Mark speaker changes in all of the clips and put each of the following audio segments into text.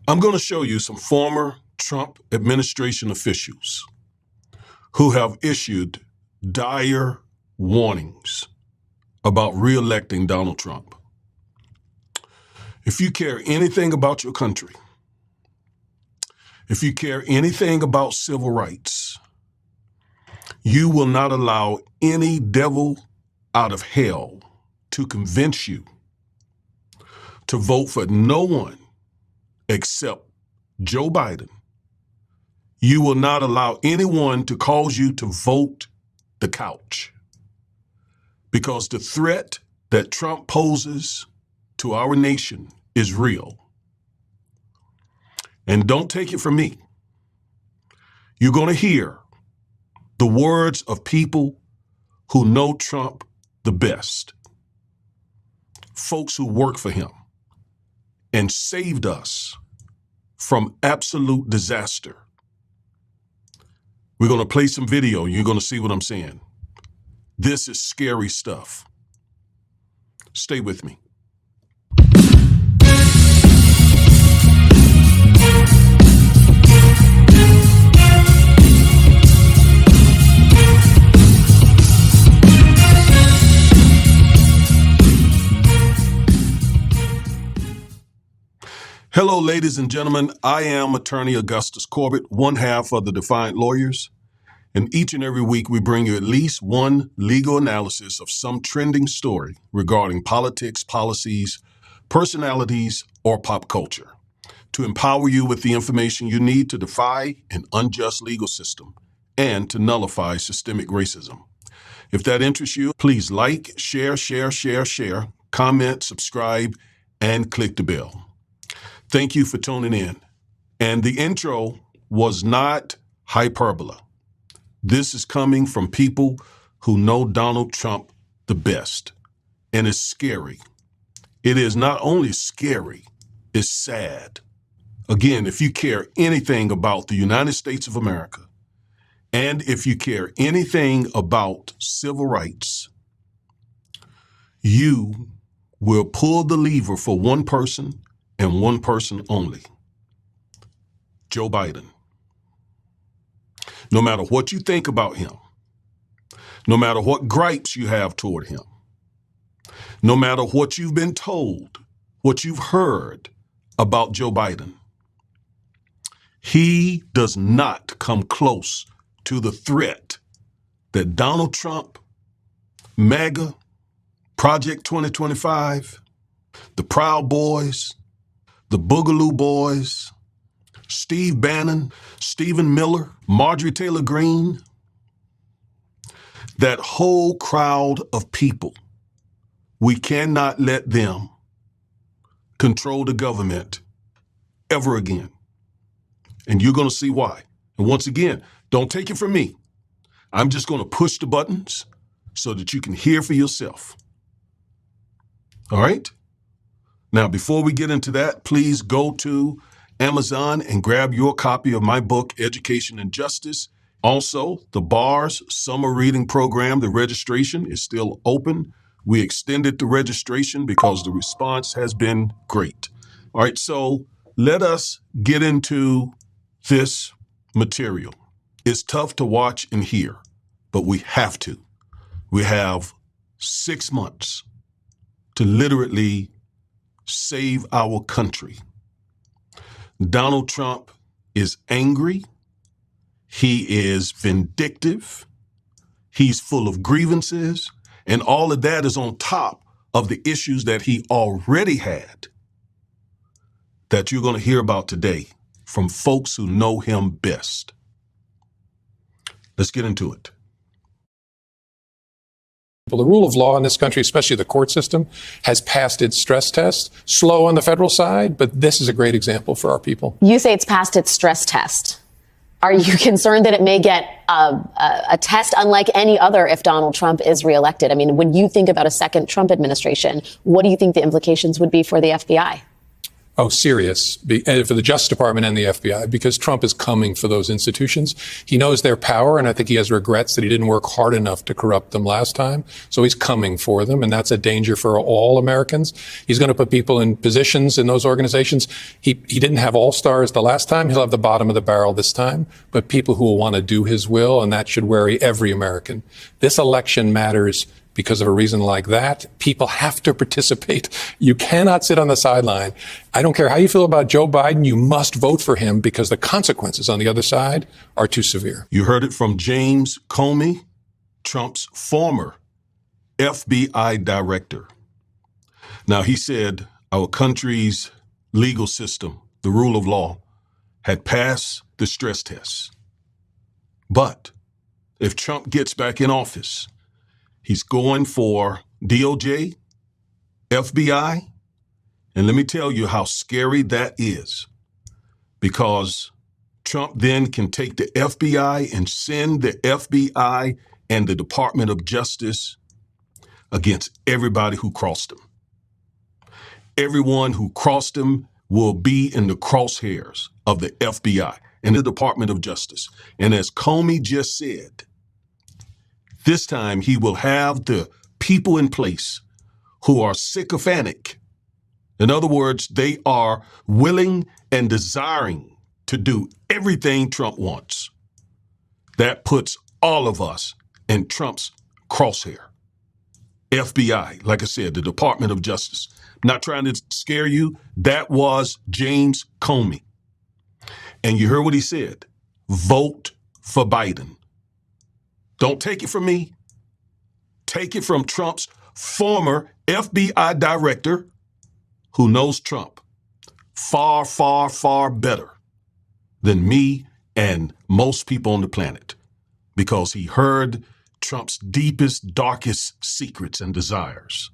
Speaker 1: I'm going to show you some former Trump administration officials who have issued dire warnings about re-electing Donald Trump. If you care anything about your country, if you care anything about civil rights, you will not allow any devil out of hell to convince you to vote for no one except Joe Biden. You will not allow anyone to cause you to vote the couch, because the threat that Trump poses to our nation is real. And don't take it from me. You're going to hear the words of people who know Trump the best, folks who work for him and saved us from absolute disaster. We're going to play some video. You're going to see what I'm saying. This is scary stuff. Stay with me. Hello, ladies and gentlemen. I am attorney Augustus Corbett, one half of the Defiant Lawyers. And each and every week, we bring you at least one legal analysis of some trending story regarding politics, policies, personalities, or pop culture to empower you with the information you need to defy an unjust legal system and to nullify systemic racism. If that interests you, please like, share, comment, subscribe, and click the bell. Thank you for tuning in. And the intro was not hyperbole. This is coming from people who know Donald Trump the best. And it's scary. It is not only scary, it's sad. Again, if you care anything about the United States of America, and if you care anything about civil rights, you will pull the lever for one person and one person only: Joe Biden. No matter what you think about him, no matter what gripes you have toward him, no matter what you've been told, what you've heard about Joe Biden, he does not come close to the threat that Donald Trump, MAGA, Project 2025, the Proud Boys, the Boogaloo Boys, Steve Bannon, Stephen Miller, Marjorie Taylor Greene, that whole crowd of people. We cannot let them control the government ever again. And you're going to see why. And once again, don't take it from me. I'm just going to push the buttons so that you can hear for yourself. All right? Now, before we get into that, please go to Amazon and grab your copy of my book, Education and Justice. Also, the BAR's summer reading program, the registration is still open. We extended the registration because the response has been great. All right, so let us get into this material. It's tough to watch and hear, but we have to. We have 6 months to literally save our country. Donald Trump is angry. He is vindictive. He's full of grievances. And all of that is on top of the issues that he already had that you're going to hear about today from folks who know him best. Let's get into it.
Speaker 2: Well, the rule of law in this country, especially the court system, has passed its stress test. Slow on the federal side, but this is a great example for our people.
Speaker 3: You say it's passed its stress test. Are you concerned that it may get a test unlike any other if Donald Trump is reelected? I mean, when you think about a second Trump administration, what do you think the implications would be for the FBI?
Speaker 2: Oh, serious, for the Justice Department and the FBI, because Trump is coming for those institutions. He knows their power, and I think he has regrets that he didn't work hard enough to corrupt them last time. So he's coming for them, and that's a danger for all Americans. He's going to put people in positions in those organizations. He didn't have all-stars the last time. He'll have the bottom of the barrel this time, but people who will want to do his will, and that should worry every American. This election matters because of a reason like that. People have to participate. You cannot sit on the sideline. I don't care how you feel about Joe Biden. You must vote for him because the consequences on the other side are too severe.
Speaker 1: You heard it from James Comey, Trump's former FBI director. Now, he said our country's legal system, the rule of law, had passed the stress tests. But if Trump gets back in office, he's going for DOJ, FBI, and let me tell you how scary that is, because Trump then can take the FBI and send the FBI and the Department of Justice against everybody who crossed him. Everyone who crossed him will be in the crosshairs of the FBI and the Department of Justice. And as Comey just said, this time he will have the people in place who are sycophantic. In other words, they are willing and desiring to do everything Trump wants. That puts all of us in Trump's crosshair. FBI, like I said, the Department of Justice. Not trying to scare you. That was James Comey. And you heard what he said. Vote for Biden. Don't take it from me. Take it from Trump's former FBI director who knows Trump far, far, far better than me and most people on the planet, because he heard Trump's deepest, darkest secrets and desires.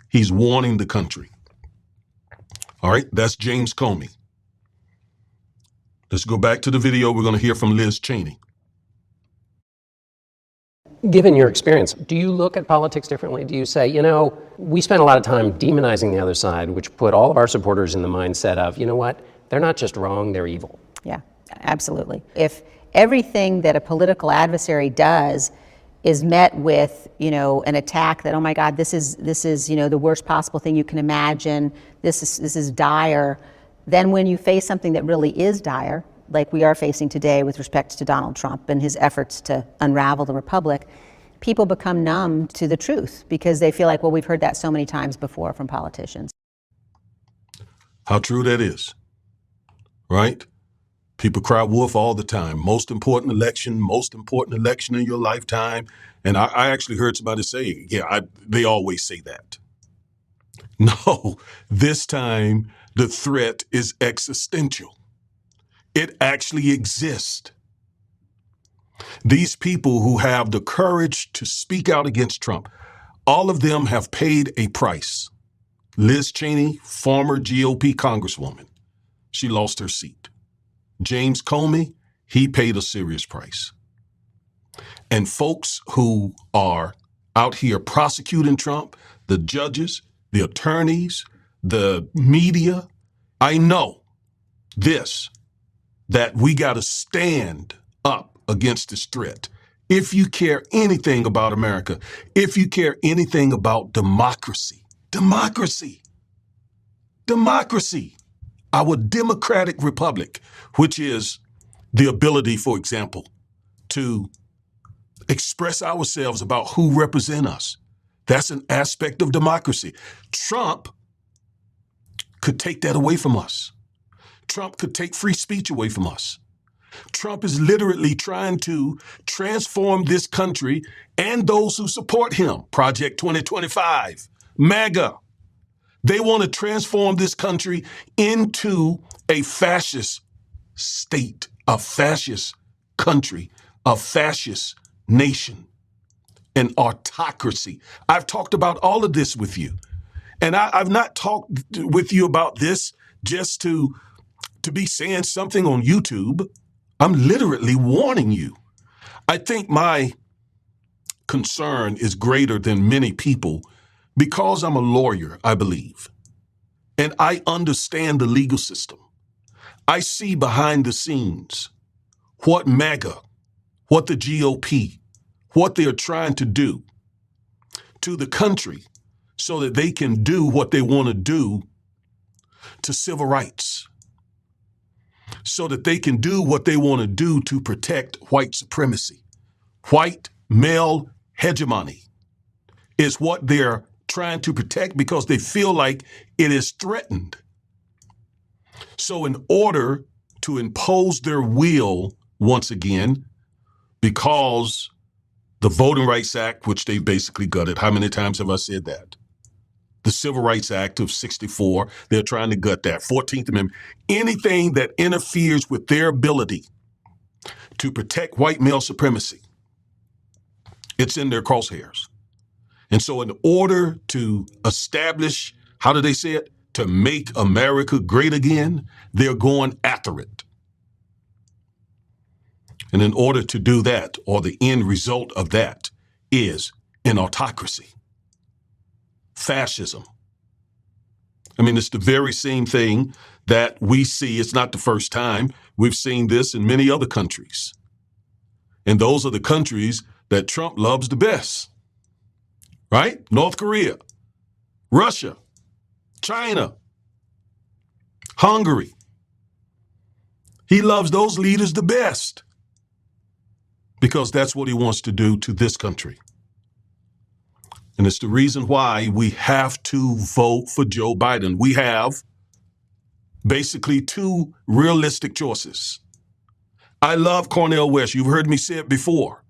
Speaker 1: He's warning the country. All right, that's James Comey. Let's go back to the video. We're going to hear from Liz Cheney.
Speaker 4: Given your experience, do you look at politics differently? Do you say, we spend a lot of time demonizing the other side, which put all of our supporters in the mindset of, you know what, they're not just wrong, they're evil.
Speaker 5: Yeah, absolutely. If everything that a political adversary does is met with, an attack that, oh my God, this is the worst possible thing you can imagine, this is dire, then when you face something that really is dire, like we are facing today with respect to Donald Trump and his efforts to unravel the republic, people become numb to the truth because they feel like, well, we've heard that so many times before from politicians.
Speaker 1: How true that is, right? People cry wolf all the time. Most important election in your lifetime. And I actually heard somebody say, they always say that. No, this time the threat is existential. It actually exists. These people who have the courage to speak out against Trump, all of them have paid a price. Liz Cheney, former GOP congresswoman, she lost her seat. James Comey, he paid a serious price. And folks who are out here prosecuting Trump, the judges, the attorneys, the media, I know this, that we got to stand up against this threat. If you care anything about America, if you care anything about democracy, our democratic republic, which is the ability, for example, to express ourselves about who represent us. That's an aspect of democracy. Trump could take that away from us. Trump could take free speech away from us. Trump is literally trying to transform this country and those who support him. Project 2025, MAGA. They want to transform this country into a fascist state, a fascist country, a fascist nation, an autocracy. I've talked about all of this with you. And I've not talked with you about this just to be saying something on YouTube. I'm literally warning you. I think my concern is greater than many people because I'm a lawyer, I believe. and I understand the legal system. I see behind the scenes what MAGA, what the GOP, what they're trying to do to the country so that they can do what they want to do to civil rights, so that they can do what they want to do to protect white supremacy. White male hegemony is what they're trying to protect because they feel like it is threatened. So in order to impose their will once again, because the Voting Rights Act, which they basically gutted, how many times have I said that? The Civil Rights Act of 64, they're trying to gut that. 14th Amendment, anything that interferes with their ability to protect white male supremacy, it's in their crosshairs. And so in order to establish, how do they say it? To make America great again, they're going after it. And in order to do that, or the end result of that, is an autocracy, fascism. I mean, it's the very same thing that we see. It's not the first time. We've seen this in many other countries. And those are the countries that Trump loves the best, right? North Korea, Russia, China, Hungary. He loves those leaders the best because that's what he wants to do to this country. And it's the reason why we have to vote for Joe Biden. We have basically two realistic choices. I love Cornel West. You've heard me say it before.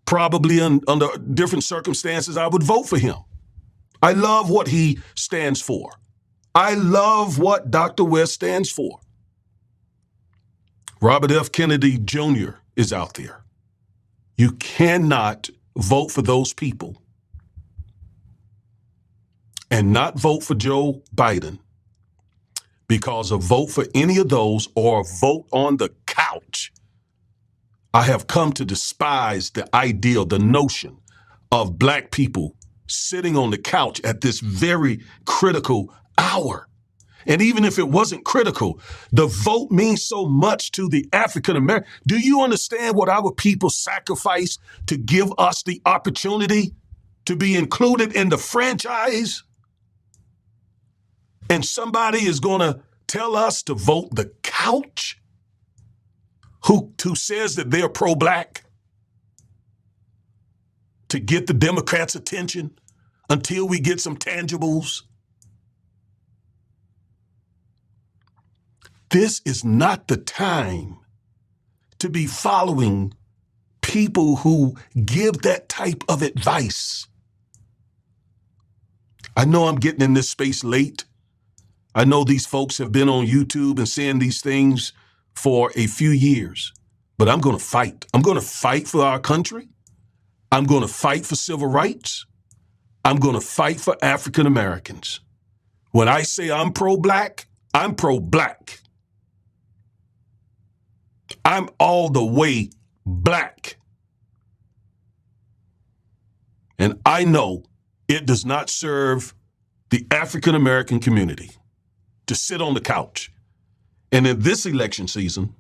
Speaker 1: Probably under different circumstances, I would vote for him. I love what he stands for. I love what Dr. West stands for. Robert F. Kennedy Jr. is out there. You cannot vote for those people and not vote for Joe Biden, because a vote for any of those or a vote on the couch, I have come to despise the ideal, the notion of black people sitting on the couch at this very critical hour. And even if it wasn't critical, the vote means so much to the African American. Do you understand what our people sacrifice to give us the opportunity to be included in the franchise? And somebody is going to tell us to vote the couch who says that they're pro-black to get the Democrats' attention until we get some tangibles. This is not the time to be following people who give that type of advice. I know I'm getting in this space late. I know these folks have been on YouTube and saying these things for a few years, but I'm going to fight. I'm going to fight for our country. I'm going to fight for civil rights. I'm going to fight for African Americans. When I say I'm pro-black, I'm pro-black. I'm all the way black. And I know it does not serve the African American community to sit on the couch and in this election season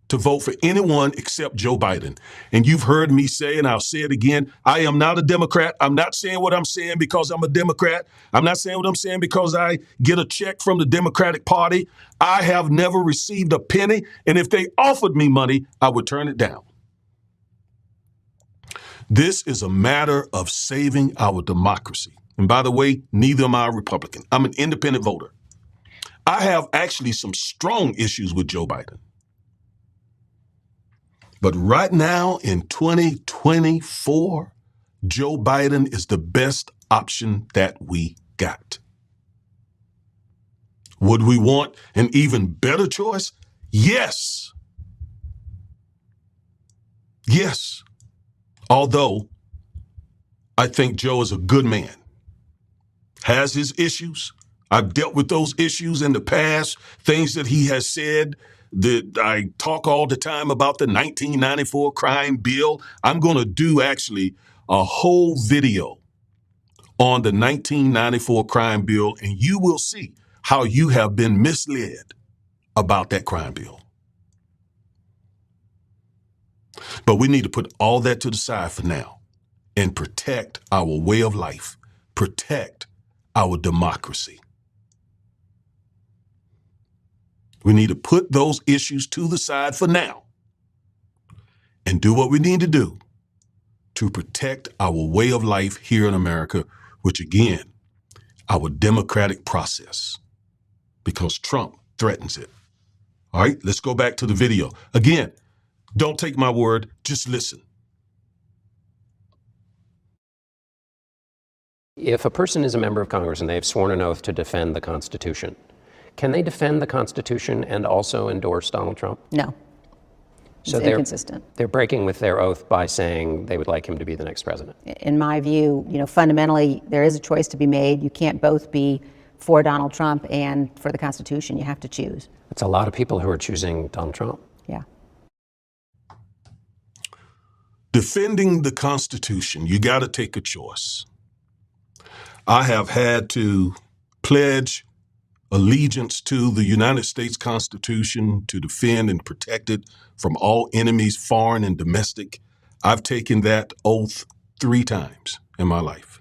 Speaker 1: to vote for anyone except Joe Biden. And you've heard me say, and I'll say it again, I am not a Democrat. I'm not saying what I'm saying because I'm a Democrat. I'm not saying what I'm saying because I get a check from the Democratic Party. I have never received a penny, and if they offered me money, I would turn it down. This is a matter of saving our democracy. And by the way, neither am I a Republican. I'm an independent voter. I have actually some strong issues with Joe Biden. But right now in 2024, Joe Biden is the best option that we got. Would we want an even better choice? Yes. Yes. Although I think Joe is a good man, has his issues. I've dealt with those issues in the past, things that he has said. That I talk all the time about the 1994 crime bill. I'm going to do actually a whole video on the 1994 crime bill, and you will see how you have been misled about that crime bill. But we need to put all that to the side for now and protect our way of life, protect our democracy. We need to put those issues to the side for now and do what we need to do to protect our way of life here in America, which again, our democratic process, because Trump threatens it. All right, let's go back to the video. Again, don't take my word, just listen.
Speaker 4: If a person is a member of Congress and they've sworn an oath to defend the Constitution, can they defend the Constitution and also endorse Donald Trump?
Speaker 5: No.
Speaker 4: So
Speaker 5: It's inconsistent.
Speaker 4: They're breaking with their oath by saying they would like him to be the next president.
Speaker 5: In my view, fundamentally, there is a choice to be made. You can't both be for Donald Trump and for the Constitution. You have to choose.
Speaker 4: It's a lot of people who are choosing Donald Trump.
Speaker 5: Yeah.
Speaker 1: Defending the Constitution, you got to take a choice. I have had to pledge allegiance to the United States Constitution to defend and protect it from all enemies, foreign and domestic. I've taken that oath 3 times in my life.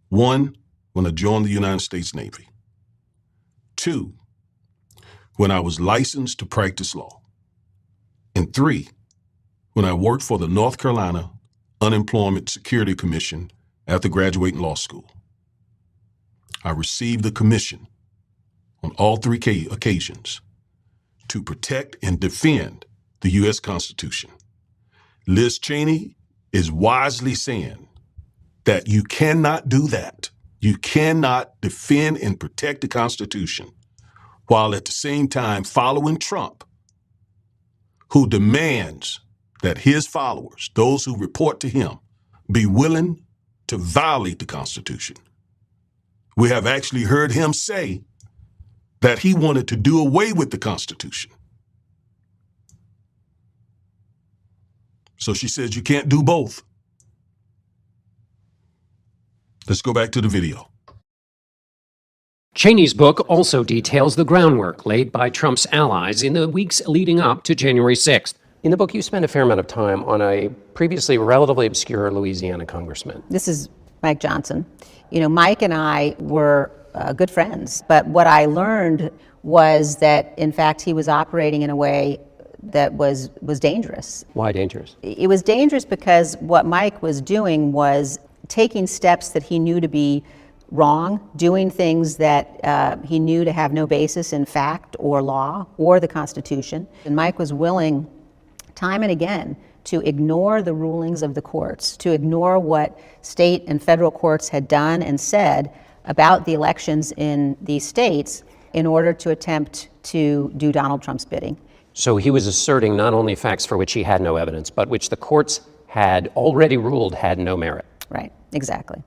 Speaker 1: 1, when I joined the United States Navy. 2, when I was licensed to practice law. And 3, when I worked for the North Carolina Unemployment Security Commission after graduating law school. I received the commission on all 3 occasions to protect and defend the U.S. Constitution. Liz Cheney is wisely saying that you cannot do that. You cannot defend and protect the Constitution while at the same time following Trump, who demands that his followers, those who report to him, be willing to violate the Constitution. We have actually heard him say that he wanted to do away with the Constitution. So she says you can't do both. Let's go back to the video.
Speaker 4: Cheney's book also details the groundwork laid by Trump's allies in the weeks leading up to January 6th. In the book, you spend a fair amount of time on a previously relatively obscure Louisiana congressman.
Speaker 5: This is Mike Johnson. Mike and I were good friends, but what I learned was that, in fact, he was operating in a way that was dangerous.
Speaker 4: Why dangerous?
Speaker 5: It was dangerous because what Mike was doing was taking steps that he knew to be wrong, doing things that he knew to have no basis in fact or law or the Constitution. And Mike was willing, time and again, to ignore the rulings of the courts, to ignore what state and federal courts had done and said about the elections in these states in order to attempt to do Donald Trump's bidding.
Speaker 4: So he was asserting not only facts for which he had no evidence, but which the courts had already ruled had no merit.
Speaker 5: Right, exactly.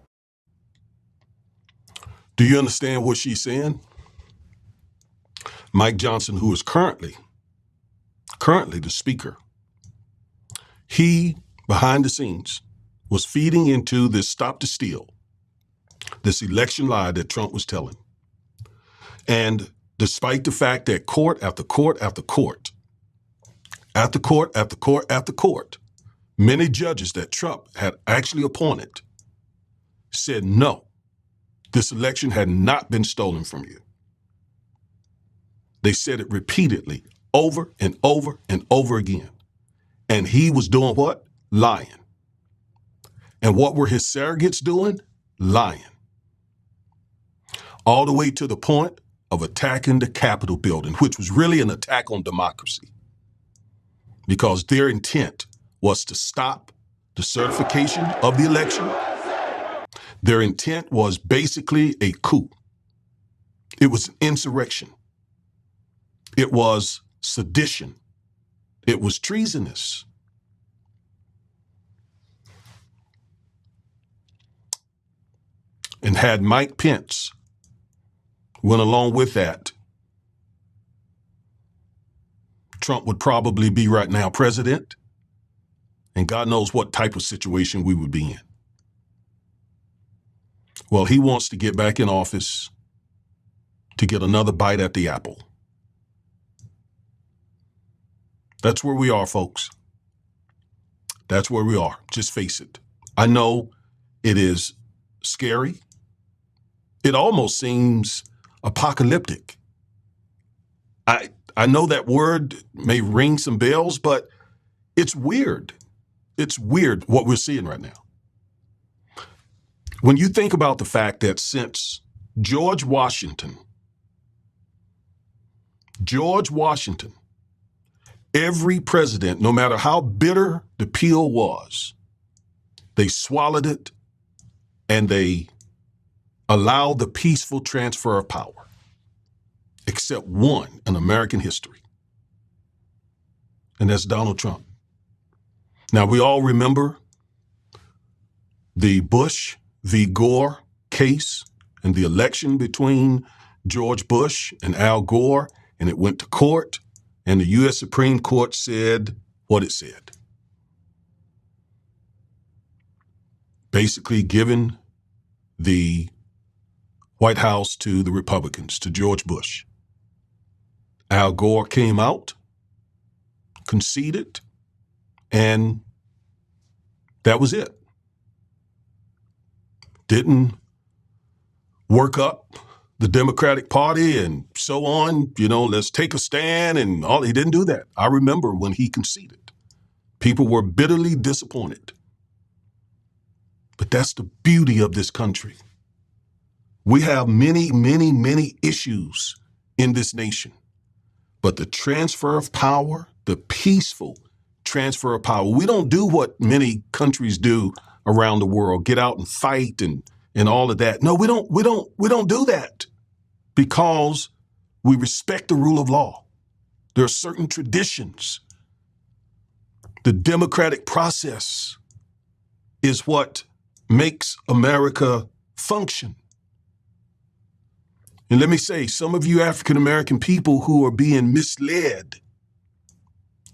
Speaker 1: Do you understand what she's saying? Mike Johnson, who is currently the speaker, he, behind the scenes, was feeding into this stop the steal, this election lie that Trump was telling. And despite the fact that court after court after court, after court after court after court, many judges that Trump had actually appointed said, no, this election had not been stolen from you. They said it repeatedly, over and over and over again. And he was doing what? Lying. And what were his surrogates doing? Lying. All the way to the point of attacking the Capitol building, which was really an attack on democracy, because their intent was to stop the certification of the election. Their intent was basically a coup. It was an insurrection. It was sedition. It was treasonous. And had Mike Pence went along with that, Trump would probably be right now president, and God knows what type of situation we would be in. Well, he wants to get back in office to get another bite at the apple. That's where we are, folks. That's where we are. Just face it. I know it is scary. It almost seems apocalyptic. I know that word may ring some bells, but it's weird. It's weird what we're seeing right now. When you think about the fact that since George Washington, every president, no matter how bitter the pill was, they swallowed it and they allowed the peaceful transfer of power, except one in American history, and that's Donald Trump. Now, we all remember the Bush v. Gore case and the election between George Bush and Al Gore, and it went to court, and the U.S. Supreme Court said what it said. Basically giving the White House to the Republicans, to George Bush. Al Gore came out, conceded, and that was it. Didn't work up the Democratic Party and so on, let's take a stand and all. He didn't do that. I remember when he conceded. People were bitterly disappointed. But that's the beauty of this country. We have many, many, many issues in this nation. But the transfer of power, the peaceful transfer of power, we don't do what many countries do around the world, get out and fight and all of that. No, we don't do that because we respect the rule of law. There are certain traditions. The democratic process is what makes America function. And let me say, some of you African American people who are being misled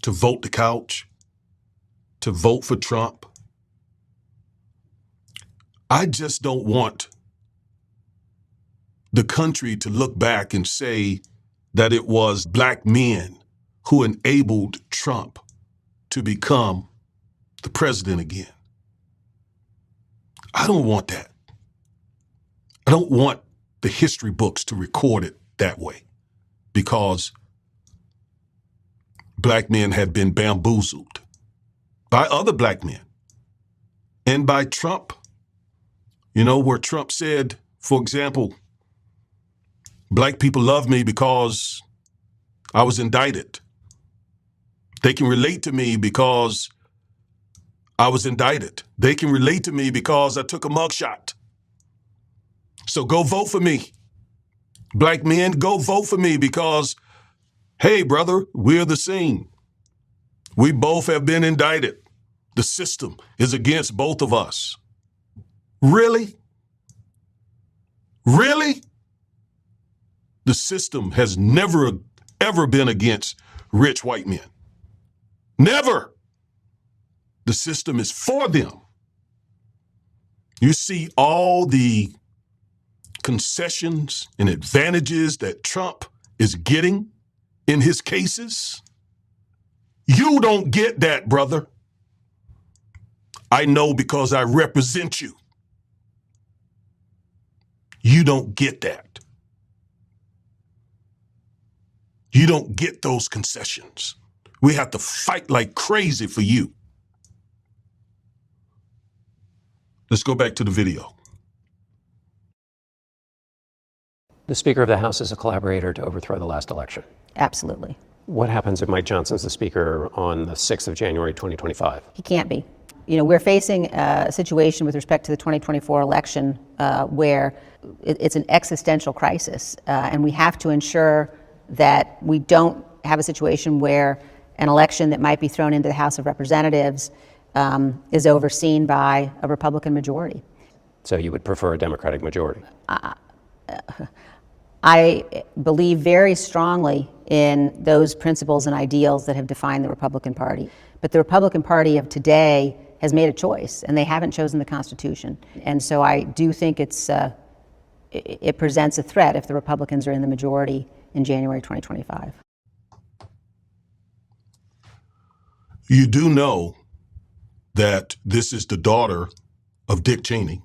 Speaker 1: to vote the couch, to vote for Trump, I just don't want the country to look back and say that it was black men who enabled Trump to become the president again. I don't want that. I don't want the history books to record it that way because black men had been bamboozled by other black men and by Trump. Where Trump said, for example, black people love me because I was indicted. They can relate to me because I was indicted. They can relate to me because I took a mugshot. So go vote for me. Black men, go vote for me because, hey, brother, we're the same. We both have been indicted. The system is against both of us. Really? Really? The system has never, ever been against rich white men. Never. The system is for them. You see all the concessions and advantages that Trump is getting in his cases. You don't get that, brother. I know because I represent you. You don't get that. You don't get those concessions. We have to fight like crazy for you. Let's go back to the video.
Speaker 4: The Speaker of the House is a collaborator to overthrow the last election.
Speaker 5: Absolutely.
Speaker 4: What happens if Mike Johnson's the Speaker on the 6th of January, 2025?
Speaker 5: He can't be. We're facing a situation with respect to the 2024 election where it's an existential crisis, and we have to ensure that we don't have a situation where an election that might be thrown into the House of Representatives is overseen by a Republican majority.
Speaker 4: So you would prefer a Democratic majority?
Speaker 5: I believe very strongly in those principles and ideals that have defined the Republican Party. But the Republican Party of today has made a choice, and they haven't chosen the Constitution. And so I do think it presents a threat if the Republicans are in the majority in January 2025.
Speaker 1: You do know that this is the daughter of Dick Cheney,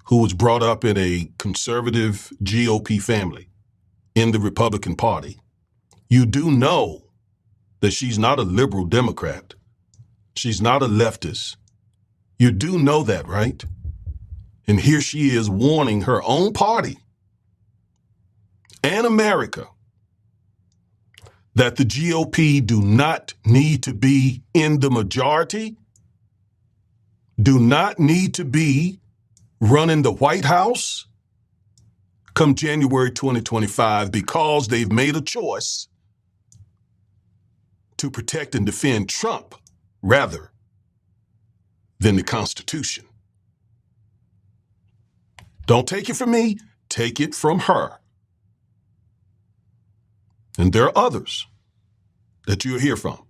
Speaker 1: who was brought up in a conservative GOP family in the Republican Party. You do know that she's not a liberal Democrat. She's not a leftist. You do know that, right? And here she is warning her own party and America that the GOP do not need to be in the majority, do not need to be running the White House come January 2025 because they've made a choice to protect and defend Trump rather than the Constitution. Don't take it from me, take it from her. And there are others that you'll hear from.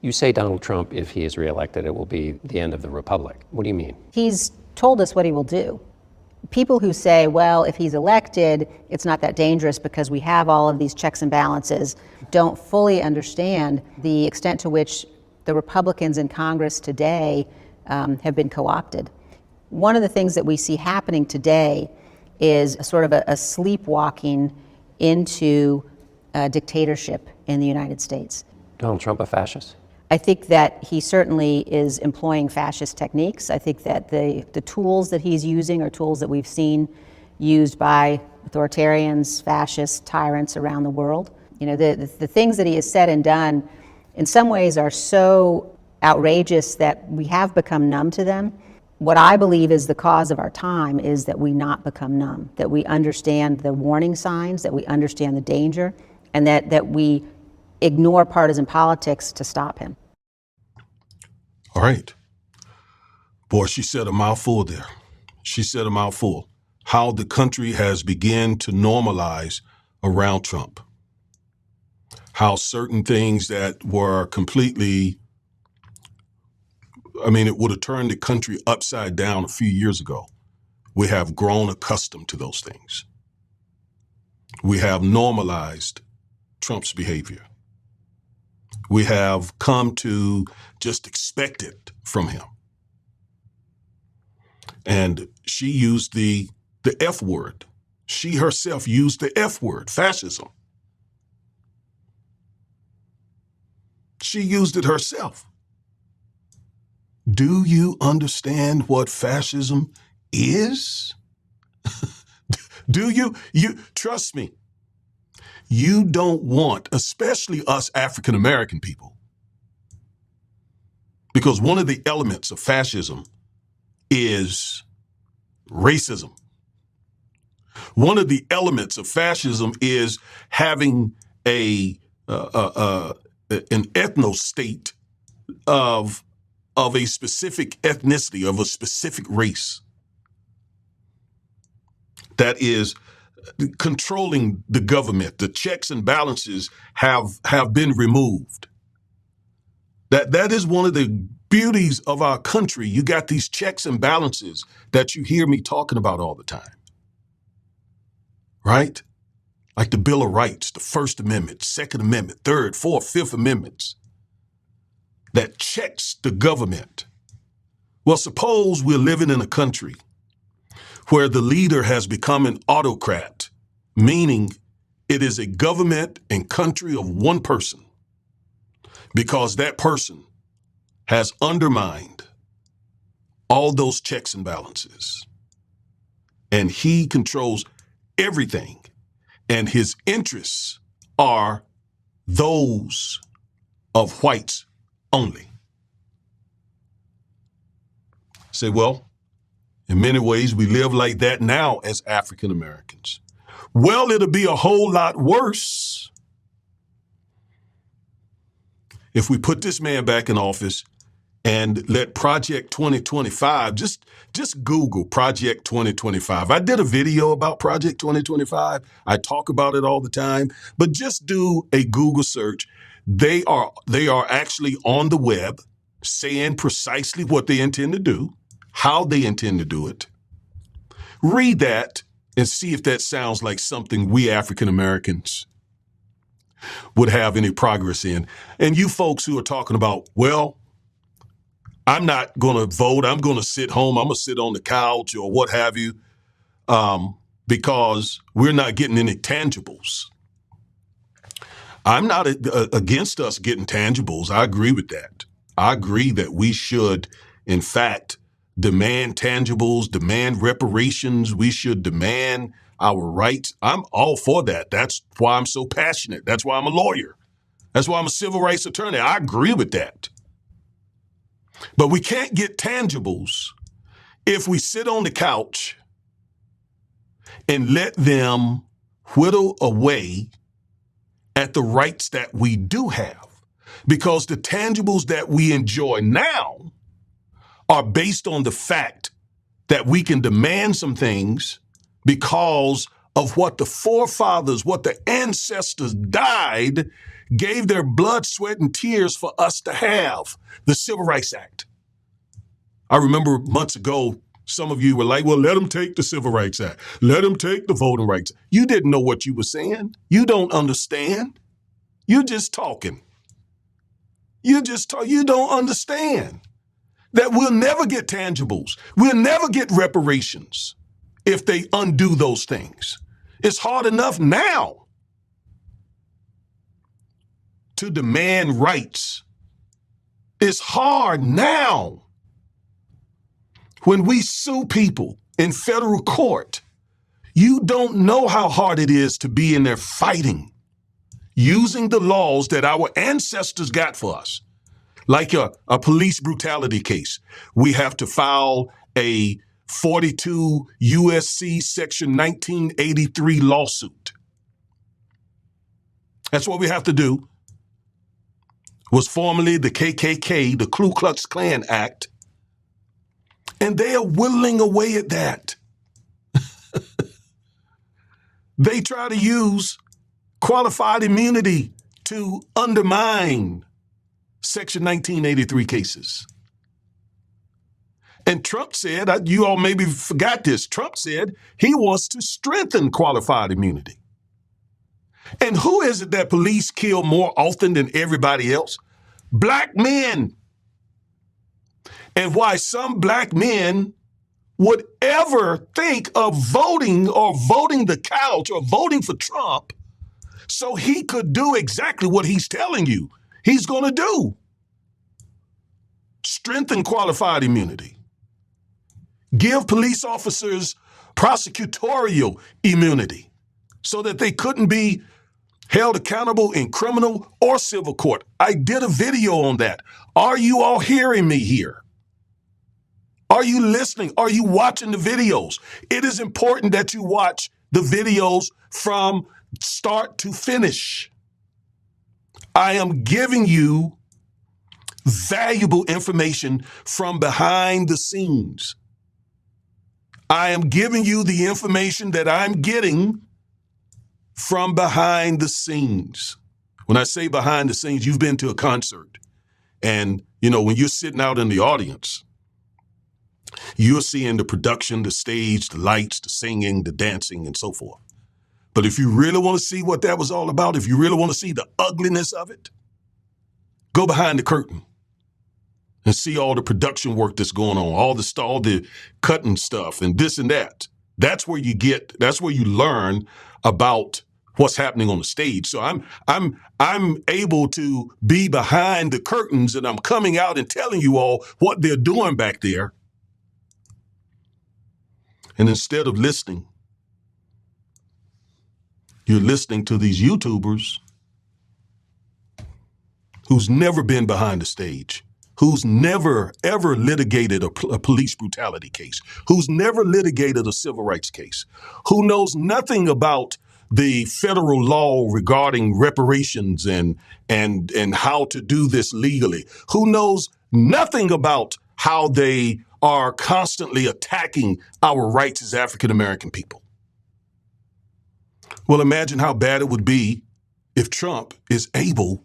Speaker 4: You say Donald Trump, if he is reelected, it will be the end of the republic. What do you mean?
Speaker 5: He's told us what he will do. People who say, well, if he's elected, it's not that dangerous because we have all of these checks and balances, don't fully understand the extent to which the Republicans in Congress today have been co-opted. One of the things that we see happening today is a sort of a sleepwalking into dictatorship in the United States.
Speaker 4: Donald Trump a fascist?
Speaker 5: I think that he certainly is employing fascist techniques. I think that the tools that he's using are tools that we've seen used by authoritarians, fascists, tyrants around the world. You know, the things that he has said and done in some ways are so outrageous that we have become numb to them. What I believe is the cause of our time is that we not become numb, that we understand the warning signs, that we understand the danger, and that we ignore partisan politics to stop him.
Speaker 1: All right. Boy, she said a mouthful there. She said a mouthful. How the country has begun to normalize around Trump. How certain things that were completely, it would have turned the country upside down a few years ago. We have grown accustomed to those things. We have normalized Trump's behavior. We have come to just expect it from him. And she used the F word. She herself used the F word, fascism. She used it herself. Do you understand what fascism is? Do you? Trust me. You don't want, especially us African American people, because one of the elements of fascism is racism. One of the elements of fascism is having an ethno state of a specific ethnicity, of a specific race that is controlling the government. The checks and balances have been removed. That is one of the beauties of our country. You got these checks and balances that you hear me talking about all the time. Right? Like the Bill of Rights, the First Amendment, Second Amendment, Third, Fourth, Fifth Amendments that checks the government. Well, suppose we're living in a country where the leader has become an autocrat, meaning it is a government and country of one person, because that person has undermined all those checks and balances. And he controls everything. And his interests are those of whites only. Say, well, in many ways, we live like that now as African Americans. Well, it'll be a whole lot worse if we put this man back in office and let Project 2025, just Google Project 2025. I did a video about Project 2025. I talk about it all the time, but just do a Google search. They are actually on the web saying precisely what they intend to do, how they intend to do it. Read that and see if that sounds like something we African Americans would have any progress in. And you folks who are talking about, well, I'm not going to vote, I'm going to sit home, I'm going to sit on the couch or what have you, because we're not getting any tangibles. I'm not against us getting tangibles. I agree with that. I agree that we should, in fact, demand tangibles, demand reparations. We should demand our rights. I'm all for that. That's why I'm so passionate. That's why I'm a lawyer. That's why I'm a civil rights attorney. I agree with that. But we can't get tangibles if we sit on the couch and let them whittle away at the rights that we do have. Because the tangibles that we enjoy now are based on the fact that we can demand some things because of what the forefathers, what the ancestors died, gave their blood, sweat, and tears for us to have, the Civil Rights Act. I remember months ago, some of you were like, well, let them take the Civil Rights Act. Let them take the Voting Rights Act. You didn't know what you were saying. You don't understand. You're just talking. You don't understand that we'll never get tangibles. We'll never get reparations if they undo those things. It's hard enough now to demand rights. It's hard now. When we sue people in federal court, you don't know how hard it is to be in there fighting, using the laws that our ancestors got for us. Like a police brutality case, we have to file a 42 USC section 1983 lawsuit. That's what we have to do. Was formerly the KKK, the Ku Klux Klan Act, and they are whittling away at that. They try to use qualified immunity to undermine Section 1983 cases. And Trump said, you all maybe forgot this, Trump said he wants to strengthen qualified immunity. And who is it that police kill more often than everybody else? Black men. And why some black men would ever think of voting or voting the couch or voting for Trump so he could do exactly what he's telling you he's going to do. Strengthen qualified immunity. Give police officers prosecutorial immunity so that they couldn't be held accountable in criminal or civil court. I did a video on that. Are you all hearing me here? Are you listening? Are you watching the videos? It is important that you watch the videos from start to finish. I am giving you valuable information from behind the scenes. I am giving you the information that I'm getting from behind the scenes. When I say behind the scenes, you've been to a concert. And, when you're sitting out in the audience, you're seeing the production, the stage, the lights, the singing, the dancing, and so forth. But if you really want to see what that was all about, if you really want to see the ugliness of it, go behind the curtain and see all the production work that's going on, all the cutting stuff and this and that. That's where you learn about what's happening on the stage. So I'm able to be behind the curtains, and I'm coming out and telling you all what they're doing back there. And instead of listening, you're listening to these YouTubers who's never been behind the stage, who's never, ever litigated a police brutality case, who's never litigated a civil rights case, who knows nothing about the federal law regarding reparations and how to do this legally, who knows nothing about how they are constantly attacking our rights as African American people. Well, imagine how bad it would be if Trump is able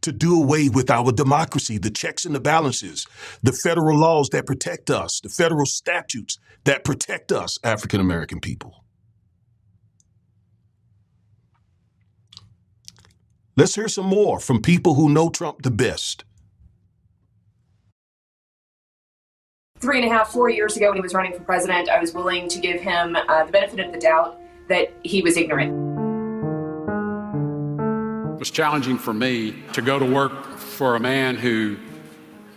Speaker 1: to do away with our democracy, the checks and the balances, the federal laws that protect us, the federal statutes that protect us, African American people. Let's hear some more from people who know Trump the best.
Speaker 6: 3.5, 4 years ago when he was running for president, I was willing to give him the benefit of the doubt that he was ignorant.
Speaker 7: It was challenging for me to go to work for a man who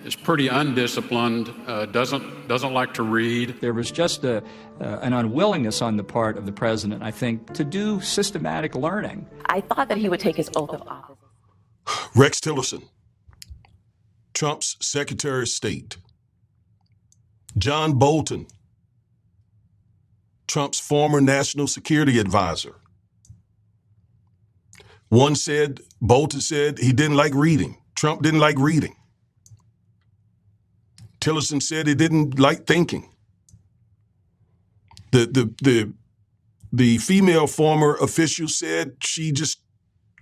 Speaker 7: is pretty undisciplined, doesn't like to read.
Speaker 8: There was just an unwillingness on the part of the president, I think, to do systematic learning.
Speaker 9: I thought that he would take his oath of office.
Speaker 1: Rex Tillerson, Trump's Secretary of State. John Bolton, Trump's former national security advisor. Bolton said he didn't like reading. Trump didn't like reading. Tillerson said he didn't like thinking. The female former official said she just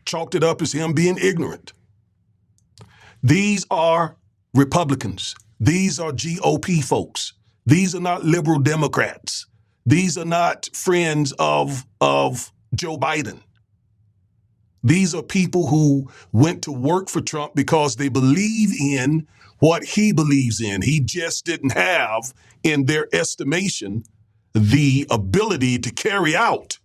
Speaker 1: chalked it up as him being ignorant. These are Republicans. These are GOP folks. These are not liberal Democrats. These are not friends of Joe Biden. These are people who went to work for Trump because they believe in what he believes in. He just didn't have, in their estimation, the ability to carry out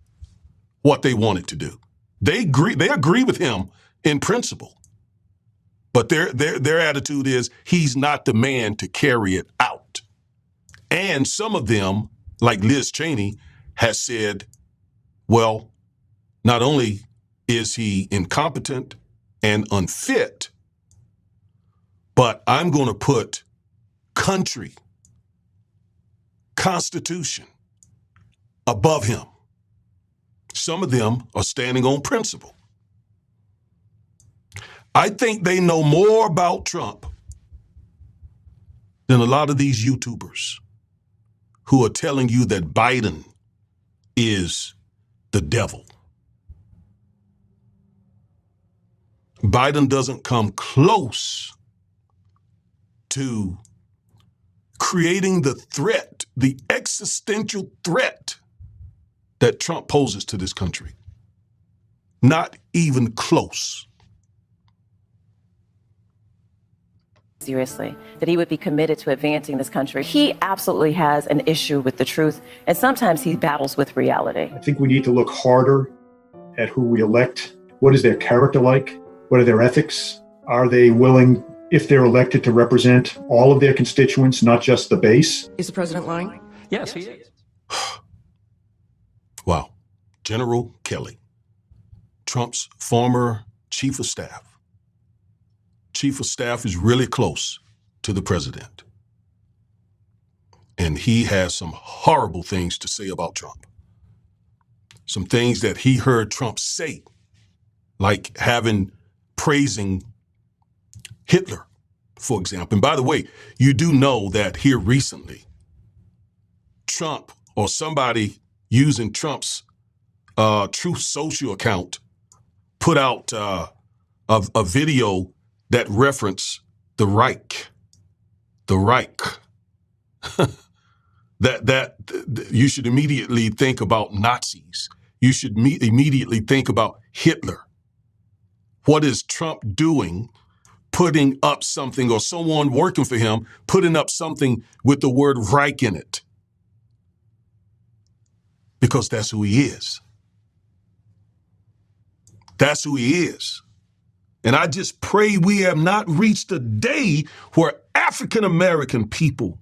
Speaker 1: what they wanted to do. They agree with him in principle. But their attitude is he's not the man to carry it out. And some of them, like Liz Cheney, has said, well, not only is he incompetent and unfit, but I'm going to put country, Constitution above him. Some of them are standing on principle. I think they know more about Trump than a lot of these YouTubers who are telling you that Biden is the devil. Biden doesn't come close to creating the threat, the existential threat that Trump poses to this country. Not even close.
Speaker 9: Seriously, that he would be committed to advancing this country. He absolutely has an issue with the truth, and sometimes he battles with reality.
Speaker 10: I think we need to look harder at who we elect. What is their character like? What are their ethics? Are they willing, if they're elected, to represent all of their constituents, not just the base?
Speaker 11: Is the president lying?
Speaker 8: Yes, he is.
Speaker 1: Wow. General Kelly, Trump's former chief of staff. Chief of staff is really close to the president. And he has some horrible things to say about Trump. Some things that he heard Trump say, like praising Hitler, for example. And by the way, you do know that here recently, Trump or somebody using Trump's Truth Social account put out a video that referenced the Reich. The Reich. that you should immediately think about Nazis. You should immediately think about Hitler. What is Trump doing, putting up something, or someone working for him putting up something with the word Reich in it? Because that's who he is. That's who he is. And I just pray we have not reached a day where African American people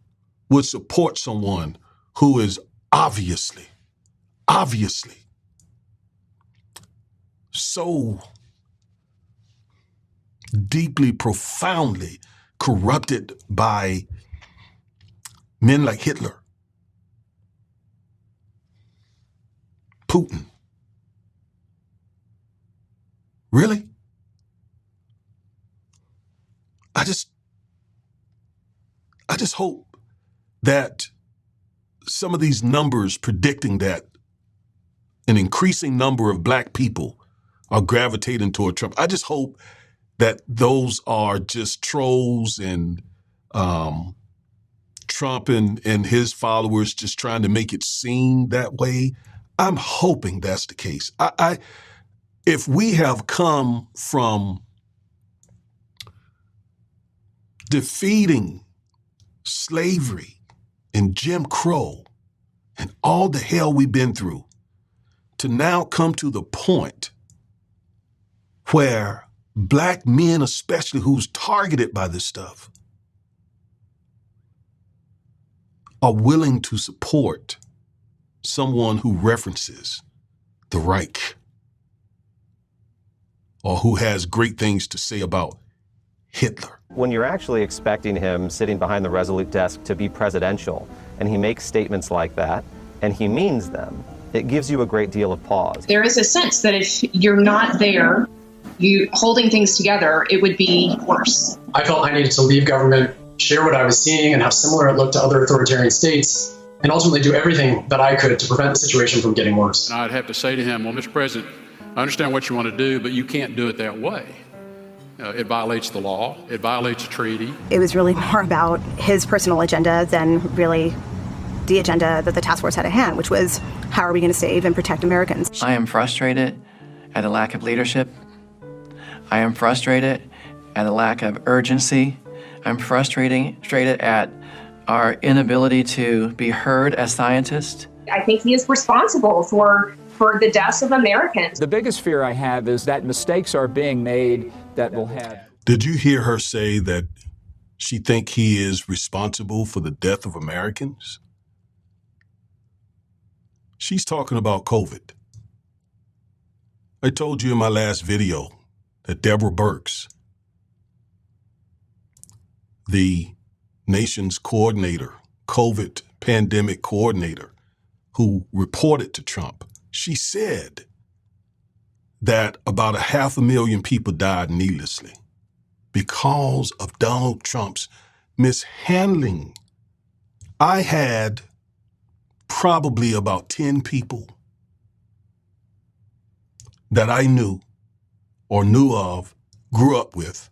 Speaker 1: would support someone who is obviously so deeply, profoundly corrupted by men like Hitler, Putin. Really? I just hope that some of these numbers predicting that an increasing number of black people are gravitating toward Trump. I just hope that those are just trolls and Trump and his followers just trying to make it seem that way. I'm hoping that's the case. If we have come from defeating slavery and Jim Crow and all the hell we've been through to now come to the point where black men, especially who's targeted by this stuff, are willing to support someone who references the Reich or who has great things to say about Hitler.
Speaker 11: When you're actually expecting him sitting behind the Resolute desk to be presidential, and he makes statements like that, and he means them, it gives you a great deal of pause.
Speaker 6: There is a sense that if you're not there, you holding things together, it would be worse.
Speaker 12: I felt I needed to leave government, share what I was seeing and how similar it looked to other authoritarian states, and ultimately do everything that I could to prevent the situation from getting worse.
Speaker 7: And I'd have to say to him, well, Mr. President, I understand what you want to do, but you can't do it that way. It violates the law. It violates a treaty.
Speaker 13: It was really more about his personal agenda than really the agenda that the task force had at hand, which was how are we going to save and protect Americans?
Speaker 14: I am frustrated at a lack of leadership. I am frustrated at a lack of urgency. I'm frustrated at our inability to be heard as scientists.
Speaker 6: I think he is responsible for the deaths of Americans.
Speaker 8: The biggest fear I have is that mistakes are being made that will have...
Speaker 1: Did you hear her say that she think he is responsible for the death of Americans? She's talking about COVID. I told you in my last video that Deborah Birx, the nation's coordinator, COVID pandemic coordinator, who reported to Trump, she said that about 500,000 people died needlessly because of Donald Trump's mishandling. I had probably about 10 people that I knew or knew of, grew up with,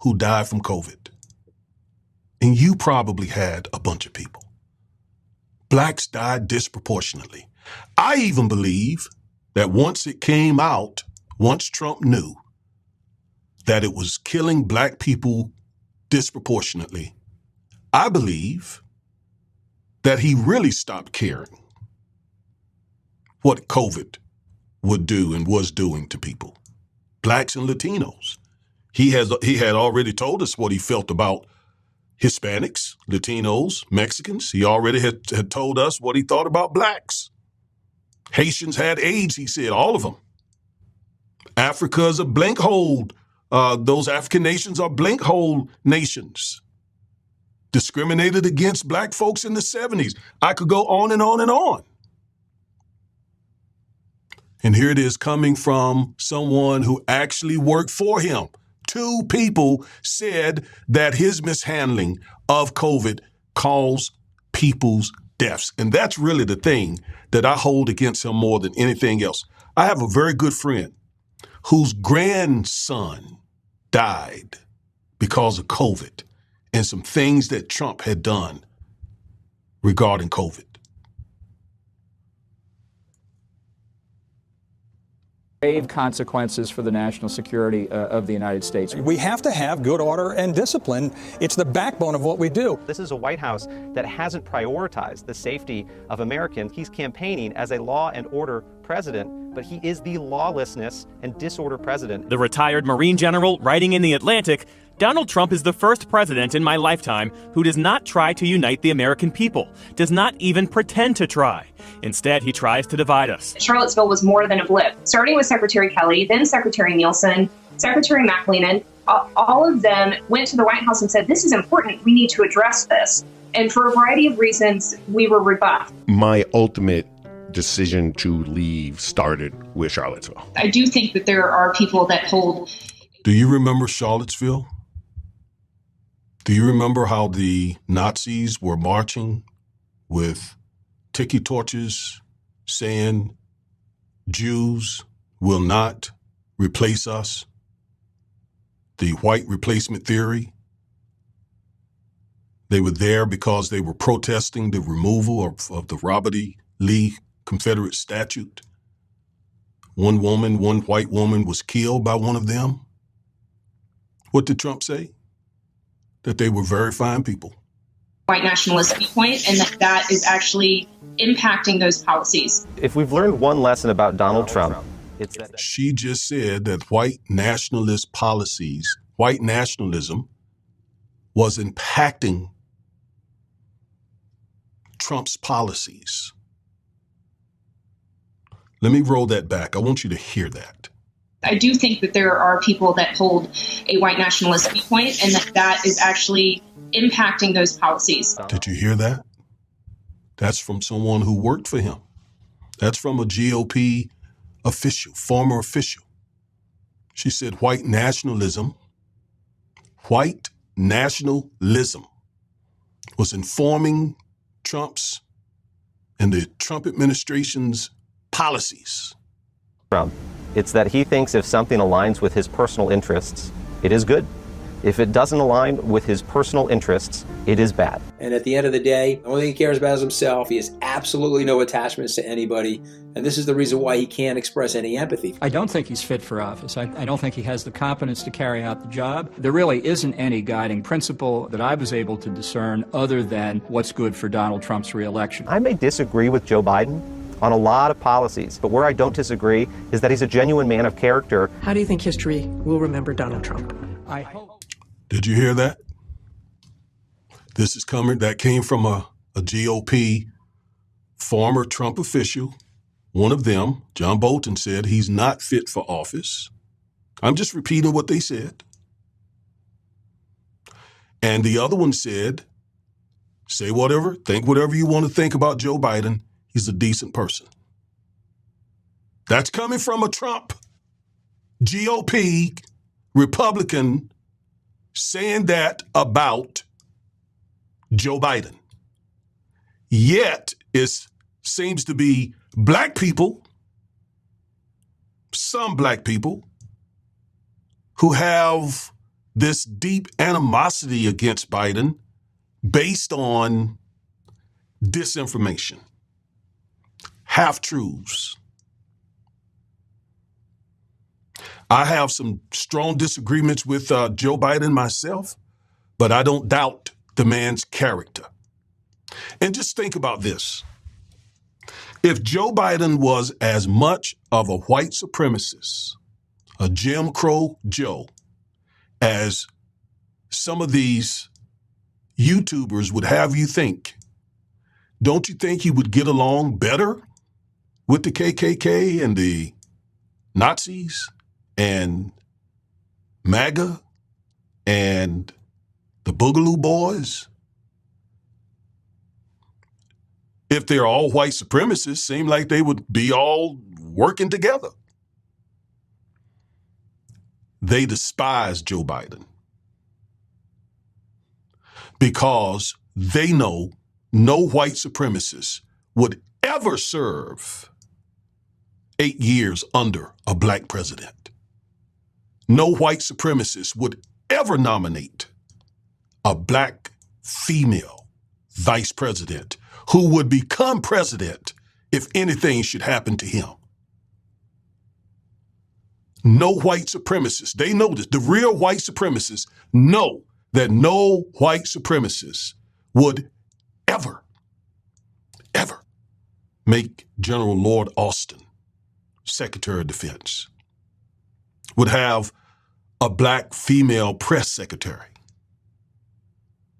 Speaker 1: who died from COVID. And you probably had a bunch of people. Blacks died disproportionately. I even believe that once it came out, once Trump knew that it was killing black people disproportionately, I believe that he really stopped caring what COVID would do and was doing to people, blacks and Latinos. He had already told us what he felt about Hispanics, Latinos, Mexicans. He already had told us what he thought about blacks. Haitians had AIDS, he said, all of them. Africa is a blank hole. Those African nations are blank hole nations. Discriminated against black folks in the 70s. I could go on and on and on. And here it is coming from someone who actually worked for him. 2 people said that his mishandling of COVID caused people's deaths. And that's really the thing that I hold against him more than anything else. I have a very good friend whose grandson died because of COVID and some things that Trump had done regarding COVID.
Speaker 8: Grave consequences for the national security of the United States.
Speaker 15: We have to have good order and discipline. It's the backbone of what we do.
Speaker 11: This is a White House that hasn't prioritized the safety of Americans. He's campaigning as a law and order president, but he is the lawlessness and disorder president.
Speaker 16: The retired Marine general writing in The Atlantic, Donald Trump is the first president in my lifetime who does not try to unite the American people, does not even pretend to try. Instead, he tries to divide us.
Speaker 6: Charlottesville was more than a blip. Starting with Secretary Kelly, then Secretary Nielsen, Secretary McLennan, all of them went to the White House and said, this is important, we need to address this. And for a variety of reasons, we were rebuffed.
Speaker 17: My ultimate decision to leave started with Charlottesville.
Speaker 6: I do think that there are people that hold...
Speaker 1: Do you remember Charlottesville? Do you remember how the Nazis were marching with tiki torches saying, Jews will not replace us? the white replacement theory. They were there because they were protesting the removal of the Robert E. Lee Confederate statute. One white woman was killed by one of them. What did Trump say? That they were very fine people.
Speaker 6: White nationalist viewpoint, and that is actually impacting those policies.
Speaker 11: If we've learned one lesson about Donald Trump, it's that
Speaker 1: she just said that white nationalist policies, white nationalism, was impacting Trump's policies. Let me roll that back. I want you to hear that.
Speaker 6: I do think that there are people that hold a white nationalist viewpoint, and that is actually impacting those policies.
Speaker 1: Did you hear that? That's from someone who worked for him. That's from a GOP official, former official. She said white nationalism was informing Trump's and the Trump administration's policies.
Speaker 11: Trump. It's that he thinks if something aligns with his personal interests, it is good. If it doesn't align with his personal interests, it is bad.
Speaker 18: And at the end of the day, the only thing he cares about is himself. He has absolutely no attachments to anybody. And this is the reason why he can't express any empathy.
Speaker 8: I don't think he's fit for office. I don't think he has the competence to carry out the job. There really isn't any guiding principle that I was able to discern other than what's good for Donald Trump's reelection.
Speaker 11: I may disagree with Joe Biden on a lot of policies, but where I don't disagree is that he's a genuine man of character.
Speaker 19: How do you think history will remember Donald Trump?
Speaker 8: I hope.
Speaker 1: Did you hear that? This is coming, that came from a GOP former Trump official. One of them, John Bolton, said he's not fit for office. I'm just repeating what they said. And the other one said, say whatever, think whatever you want to think about Joe Biden. He's a decent person. That's coming from a Trump GOP Republican saying that about Joe Biden. Yet it seems to be black people, some black people, who have this deep animosity against Biden based on disinformation, half-truths. I have some strong disagreements with Joe Biden myself, but I don't doubt the man's character. And just think about this. If Joe Biden was as much of a white supremacist, a Jim Crow Joe, as some of these YouTubers would have you think, don't you think he would get along better with the KKK and the Nazis and MAGA and the Boogaloo Boys? If they're all white supremacists, seem like they would be all working together. They despise Joe Biden because they know no white supremacist would ever serve 8 years under a black president. No white supremacist would ever nominate a black female vice president who would become president if anything should happen to him. No white supremacists, they know this. The real white supremacists know that no white supremacist would ever make General Lord Austin Secretary of Defense, would have a black female press secretary,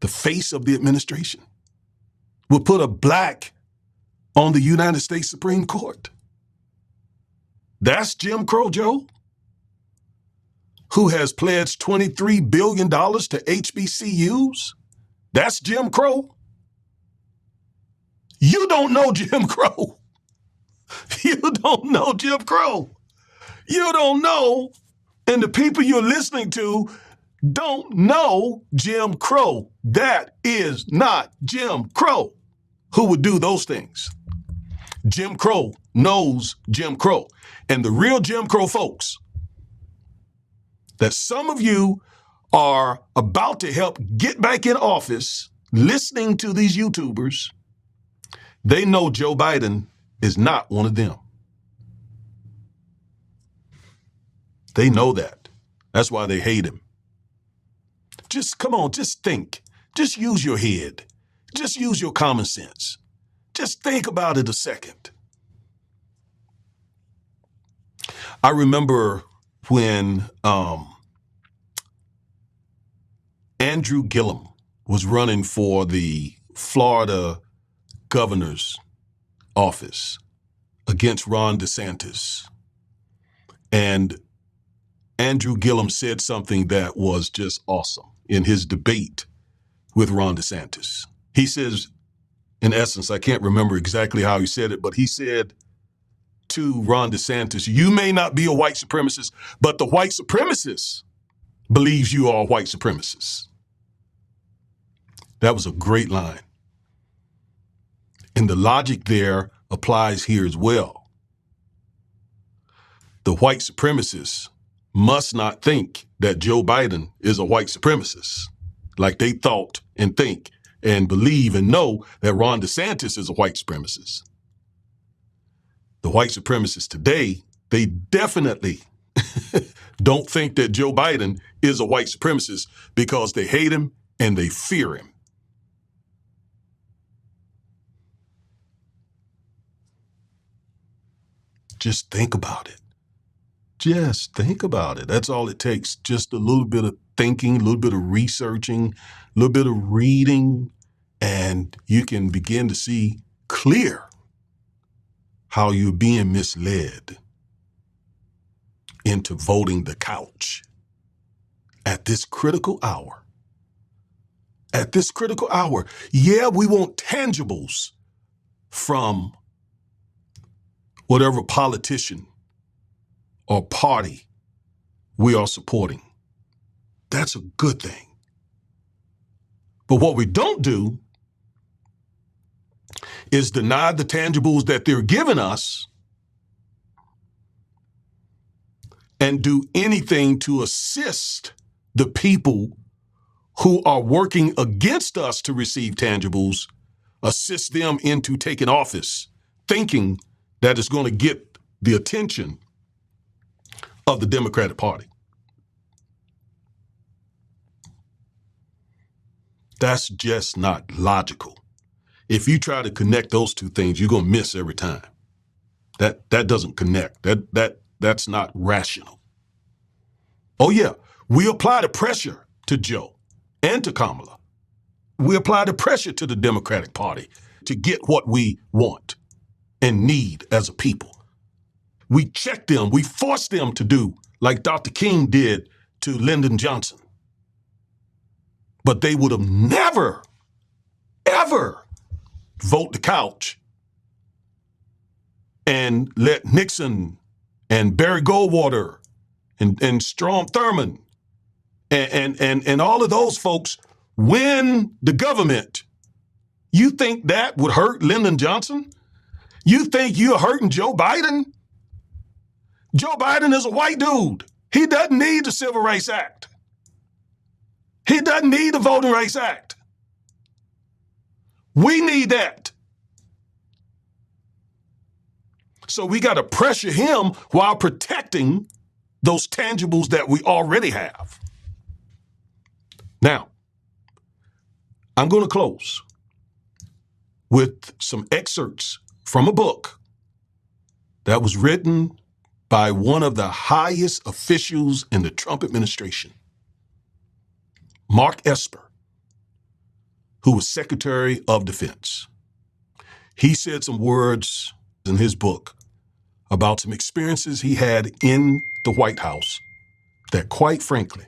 Speaker 1: the face of the administration, would put a black on the United States Supreme Court. That's Jim Crow Joe, who has pledged $23 billion to HBCUs. That's Jim Crow. You don't know Jim Crow. You don't know Jim Crow. You don't know, and the people you're listening to don't know Jim Crow. That is not Jim Crow who would do those things. Jim Crow knows Jim Crow. And the real Jim Crow folks that some of you are about to help get back in office, listening to these YouTubers, they know Joe Biden is not one of them. They know that. That's why they hate him. Just come on, just think. Just use your head. Just use your common sense. Just think about it a second. I remember when Andrew Gillum was running for the Florida governor's office against Ron DeSantis. And Andrew Gillum said something that was just awesome in his debate with Ron DeSantis. He says, in essence, I can't remember exactly how he said it, but he said to Ron DeSantis, you may not be a white supremacist, but the white supremacist believes you are a white supremacist. That was a great line. And the logic there applies here as well. The white supremacists must not think that Joe Biden is a white supremacist, like they thought and think and believe and know that Ron DeSantis is a white supremacist. The white supremacists today, they definitely don't think that Joe Biden is a white supremacist because they hate him and they fear him. Just think about it. Just think about it. That's all it takes. Just a little bit of thinking, a little bit of researching, a little bit of reading, and you can begin to see clear how you're being misled into voting the couch at this critical hour. At this critical hour. Yeah, we want tangibles from whatever politician or party we are supporting. That's a good thing. But what we don't do is deny the tangibles that they're giving us and do anything to assist the people who are working against us to receive tangibles, assist them into taking office, thinking that it's going to get the attention of the Democratic Party. That's just not logical. If you try to connect those two things, you're going to miss every time. That doesn't connect. That's not rational. Oh yeah, we apply the pressure to Joe and to Kamala. We apply the pressure to the Democratic Party to get what we want and need as a people. We check them, we force them to do like Dr. King did to Lyndon Johnson. But they would have never, ever vote the couch and let Nixon and Barry Goldwater and Strom Thurmond and all of those folks win the government. You think that would hurt Lyndon Johnson? You think you're hurting Joe Biden? Joe Biden is a white dude. He doesn't need the Civil Rights Act. He doesn't need the Voting Rights Act. We need that. So we got to pressure him while protecting those tangibles that we already have. Now, I'm going to close with some excerpts from a book that was written by one of the highest officials in the Trump administration, Mark Esper, who was Secretary of Defense. He said some words in his book about some experiences he had in the White House that, quite frankly,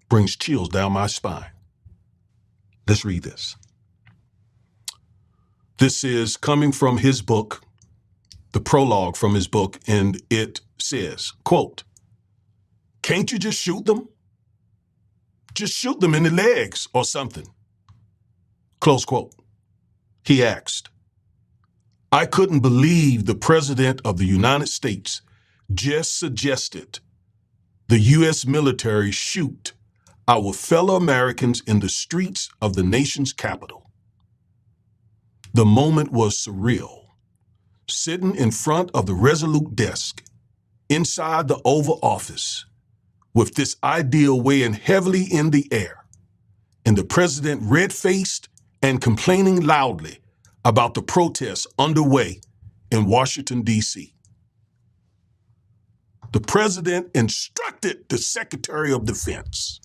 Speaker 1: brings chills down my spine. Let's read this. This is coming from his book, the prologue from his book, and it says, quote, "Can't you just shoot them? Just shoot them in the legs or something." Close quote. He asked, "I couldn't believe the President of the United States just suggested the U.S. military shoot our fellow Americans in the streets of the nation's capital. The moment was surreal. Sitting in front of the Resolute desk, inside the Oval Office, with this ideal weighing heavily in the air, and the president red-faced and complaining loudly about the protests underway in Washington, D.C. The president instructed the Secretary of Defense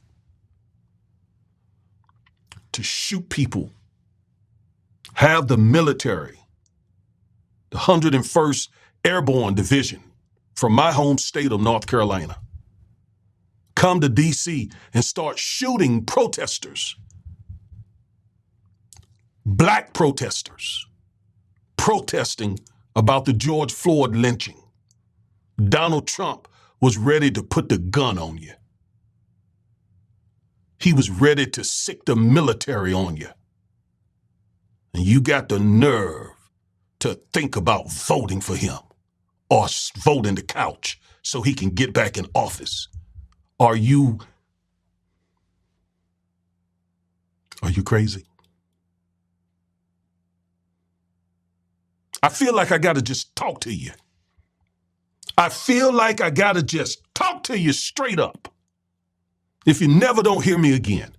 Speaker 1: to shoot people, have the military, the 101st Airborne Division from my home state of North Carolina, come to D.C. and start shooting protesters, black protesters, protesting about the George Floyd lynching. Donald Trump was ready to put the gun on you. He was ready to sick the military on you. And you got the nerve to think about voting for him or voting the couch so he can get back in office. Are you crazy? I feel like I got to just talk to you. I feel like I got to just talk to you straight up. If you never don't hear me again,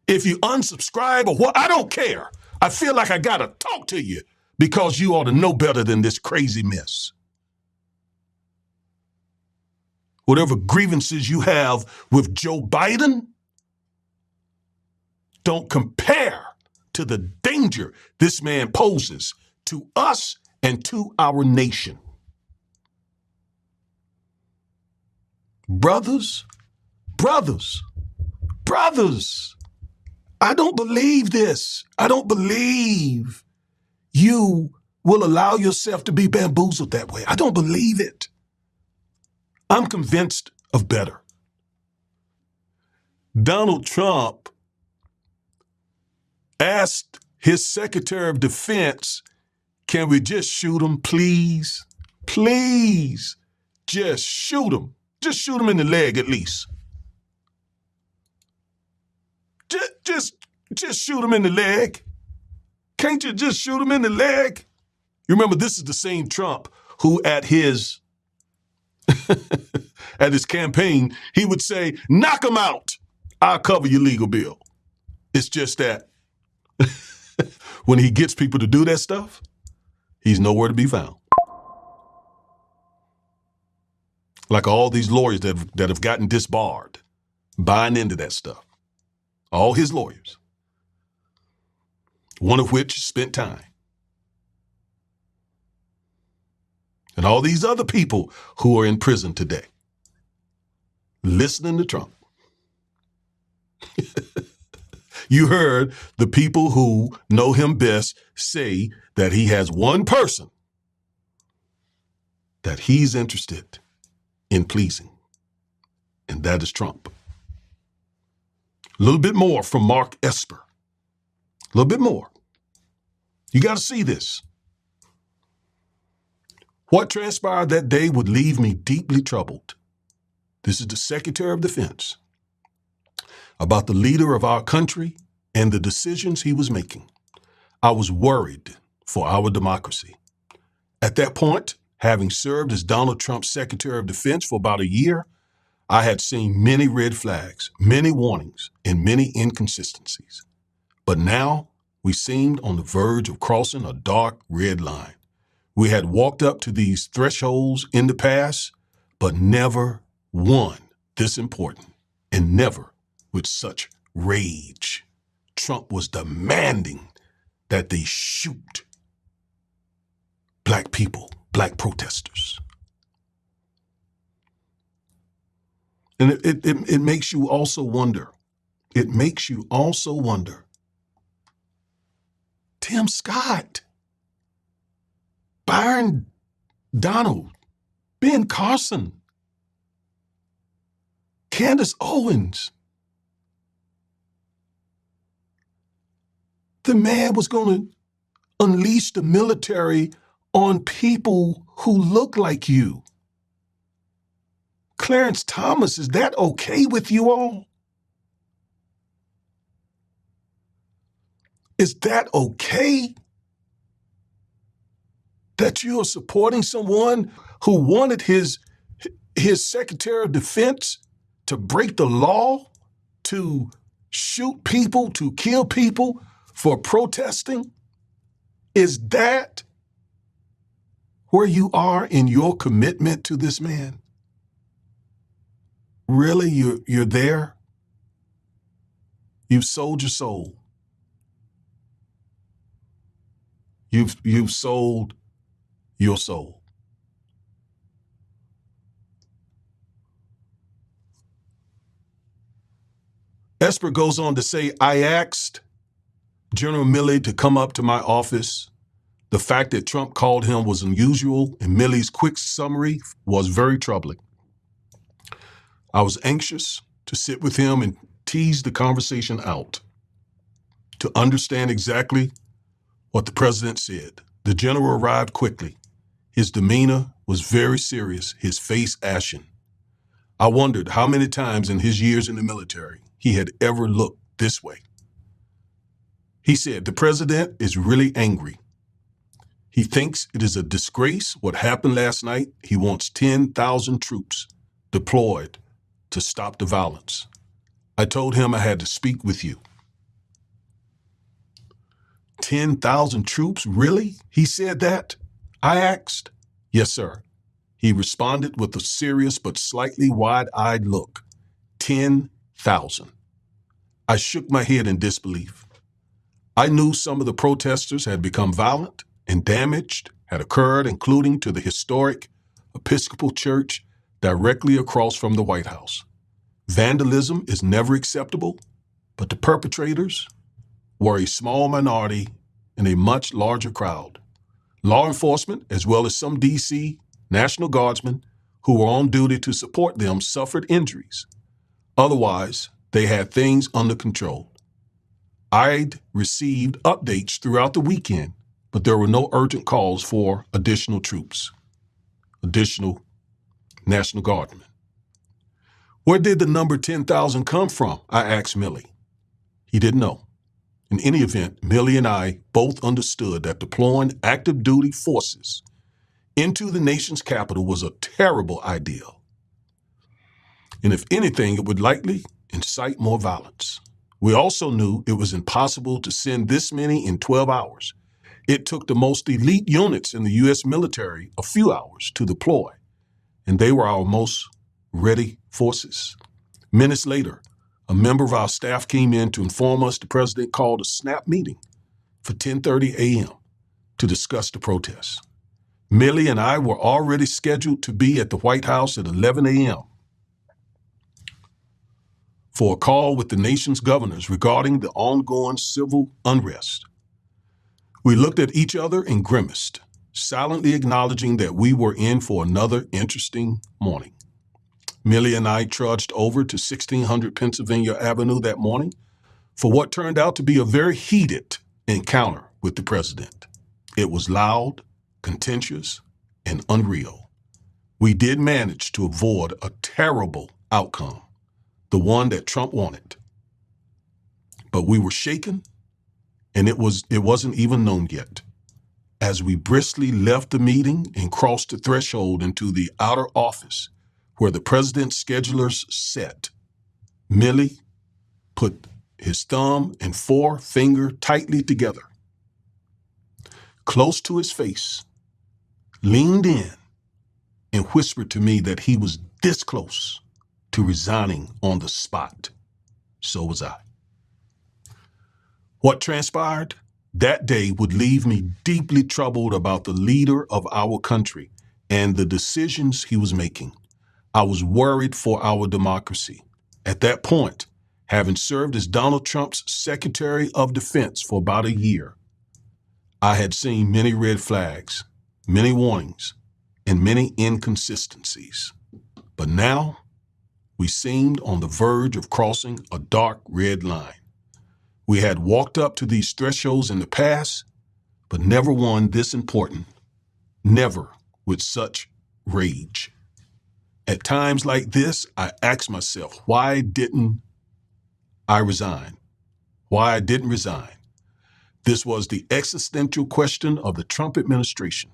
Speaker 1: if you unsubscribe or what, I don't care. I feel like I got to talk to you because you ought to know better than this crazy mess. Whatever grievances you have with Joe Biden, don't compare to the danger this man poses to us and to our nation. Brothers, I don't believe this. I don't believe you will allow yourself to be bamboozled that way. I don't believe it. I'm convinced of better. Donald Trump asked his Secretary of Defense, can we just shoot him, please? Please, just shoot him. Just shoot him in the leg at least. Just shoot him in the leg. Can't you just shoot him in the leg? You remember, this is the same Trump who at his campaign, he would say, knock him out. I'll cover your legal bill. It's just that when he gets people to do that stuff, he's nowhere to be found. Like all these lawyers that have gotten disbarred, buying into that stuff. All his lawyers. One of which spent time. And all these other people who are in prison today, listening to Trump. You heard the people who know him best say that he has one person that he's interested in pleasing, and that is Trump. A little bit more from Mark Esper. A little bit more. You got to see this. What transpired that day would leave me deeply troubled. This is the Secretary of Defense about the leader of our country and the decisions he was making. I was worried for our democracy. At that point, having served as Donald Trump's Secretary of Defense for about a year, I had seen many red flags, many warnings, and many inconsistencies. But now we seemed on the verge of crossing a dark red line. We had walked up to these thresholds in the past, but never one this important, and never with such rage. Trump was demanding that they shoot black people, black protesters. And it makes you also wonder. It makes you also wonder. Tim Scott, Byron Donald, Ben Carson, Candace Owens. The man was going to unleash the military on people who look like you. Clarence Thomas, is that okay with you all? Is that okay? That you are supporting someone who wanted his Secretary of Defense to break the law, to shoot people, to kill people for protesting? Is that where you are in your commitment to this man? Really, you're there? You've sold your soul. You've sold your soul. Esper goes on to say, I asked General Milley to come up to my office. The fact that Trump called him was unusual, and Milley's quick summary was very troubling. I was anxious to sit with him and tease the conversation out, to understand exactly what the president said. The general arrived quickly. His demeanor was very serious, his face ashen. I wondered how many times in his years in the military he had ever looked this way. He said, the president is really angry. He thinks it is a disgrace what happened last night. He wants 10,000 troops deployed to stop the violence. I told him I had to speak with you. 10,000 troops? Really? He said that? I asked. Yes, sir. He responded with a serious but slightly wide-eyed look. 10,000. I shook my head in disbelief. I knew some of the protesters had become violent and damage had occurred, including to the historic Episcopal Church directly across from the White House. Vandalism is never acceptable, but the perpetrators were a small minority in a much larger crowd. Law enforcement, as well as some D.C. National Guardsmen who were on duty to support them, suffered injuries. Otherwise, they had things under control. I'd received updates throughout the weekend, but there were no urgent calls for additional troops, additional National Guardsmen. Where did the number 10,000 come from? I asked Milley. He didn't know. In any event, Milley and I both understood that deploying active duty forces into the nation's capital was a terrible idea. And if anything, it would likely incite more violence. We also knew it was impossible to send this many in 12 hours. It took the most elite units in the U.S. military a few hours to deploy, and they were our most ready forces. Minutes later, a member of our staff came in to inform us the president called a snap meeting for 10:30 a.m. to discuss the protests. Milley and I were already scheduled to be at the White House at 11 a.m. for a call with the nation's governors regarding the ongoing civil unrest. We looked at each other and grimaced, silently acknowledging that we were in for another interesting morning. Milley and I trudged over to 1600 Pennsylvania Avenue that morning for what turned out to be a very heated encounter with the president. It was loud, contentious, and unreal. We did manage to avoid a terrible outcome, the one that Trump wanted. But we were shaken, and it wasn't even known yet. As we briskly left the meeting and crossed the threshold into the outer office where the president's schedulers sat, Milley put his thumb and forefinger tightly together, close to his face, leaned in, and whispered to me that he was this close to resigning on the spot. So was I. What transpired that day would leave me deeply troubled about the leader of our country and the decisions he was making. I was worried for our democracy. At that point, having served as Donald Trump's Secretary of Defense for about a year, I had seen many red flags, many warnings, and many inconsistencies. But now, we seemed on the verge of crossing a dark red line. We had walked up to these thresholds in the past, but never one this important, never with such rage. At times like this, I ask myself, why didn't I resign? Why I didn't resign? This was the existential question of the Trump administration.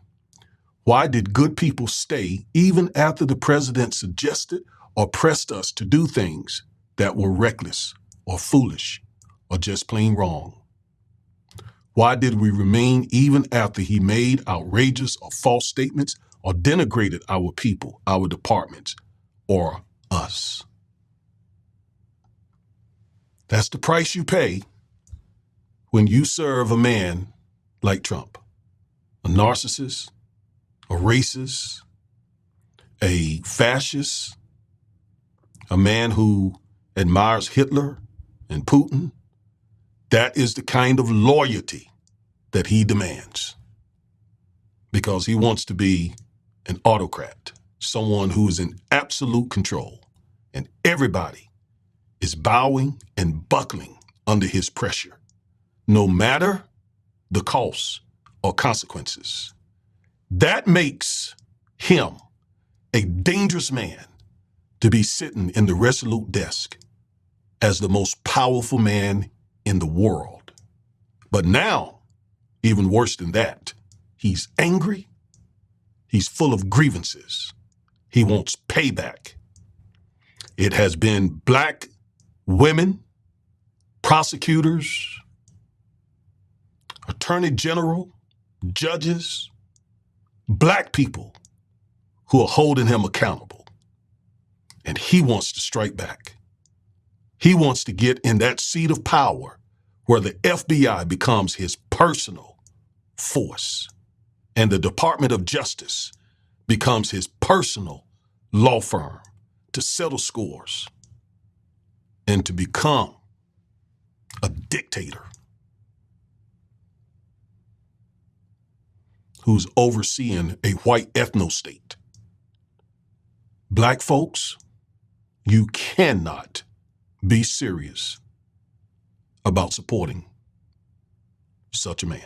Speaker 1: Why did good people stay even after the president suggested or pressed us to do things that were reckless or foolish or just plain wrong? Why did we remain even after he made outrageous or false statements or denigrated our people, our departments, or us? That's the price you pay when you serve a man like Trump, a narcissist, a racist, a fascist, a man who admires Hitler and Putin. That is the kind of loyalty that he demands, because he wants to be an autocrat, someone who is in absolute control, and everybody is bowing and buckling under his pressure, no matter the costs or consequences. That makes him a dangerous man to be sitting in the resolute desk as the most powerful man in the world. But now, even worse than that, he's angry, he's full of grievances, he wants payback. It has been black women, prosecutors, attorney general, judges, black people who are holding him accountable. And he wants to strike back. He wants to get in that seat of power where the FBI becomes his personal force and the Department of Justice becomes his personal law firm to settle scores and to become a dictator who's overseeing a white ethno-state. Black folks, you cannot be serious about supporting such a man.